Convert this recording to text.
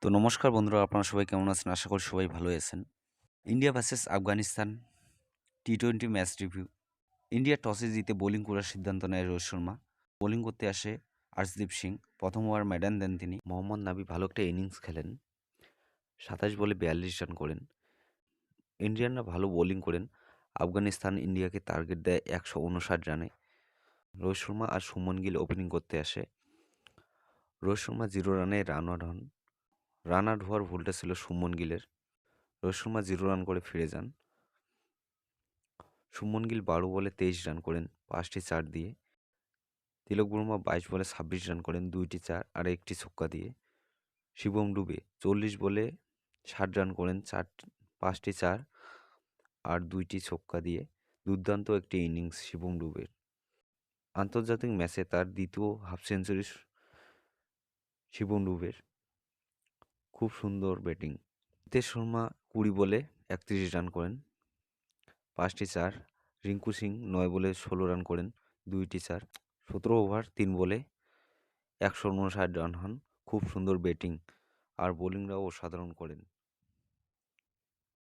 তো নমস্কার বন্ধুরা, আপনারা সবাই কেমন আছেন? আশা করি সবাই ভালোই আছেন। ইন্ডিয়া ভার্সেস আফগানিস্তান টি-20 ম্যাচ রিভিউ। ইন্ডিয়া টসে জিতে বোলিং করার সিদ্ধান্ত নেয় রোহিত শর্মা। বোলিং করতে আসে আর্শদীপ সিং। প্রথম ওভার মেডান দেন তিনি। মোহাম্মদ নাবি ভালো একটা ইনিংস খেলেন। ২৭ বলে ৪২ রান করেন। ইন্ডিয়ানরা ভালো বোলিং করেন। আফগানিস্তান ইন্ডিয়াকে টার্গেট দেয় ১৫৯ রানে। রোহিত শর্মা আর সুমন গিল ওপেনিং করতে আসে। রোহিত শর্মা 0 রানে রান আউট হন। রান আউট হওয়ার ভুলটা ছিল সুমন গিলের। রোহিত শর্মা 0 রান করে ফিরে যান। শুভমন গিল ১২ বলে ২৩ রান করেন ৫টি চার দিয়ে। তিলক বর্মা ২২ বলে ২৬ রান করেন ২টি চার আর ১টি ছক্কা দিয়ে। শিবম ডুবে ৪০ বলে ৬০ রান করেন ৫টি চার আর ২টি ছক্কা দিয়ে। দুর্দান্ত একটি ইনিংস শিবম ডুবের। আন্তর্জাতিক ম্যাচে তার দ্বিতীয় হাফ সেঞ্চুরি শিবম ডুবের। খুব সুন্দর ব্যাটিং। হিতেশ শর্মা ২০ বলে ৩১ রান করেন ৫টি চার। রিঙ্কু সিং ৯ বলে ১৬ রান করেন ২টি চার। ১৭ ওভার ৩ বলে ১৫৯ রান হন। খুব সুন্দর ব্যাটিং আর বোলিংরাও অসাধারণ করেন।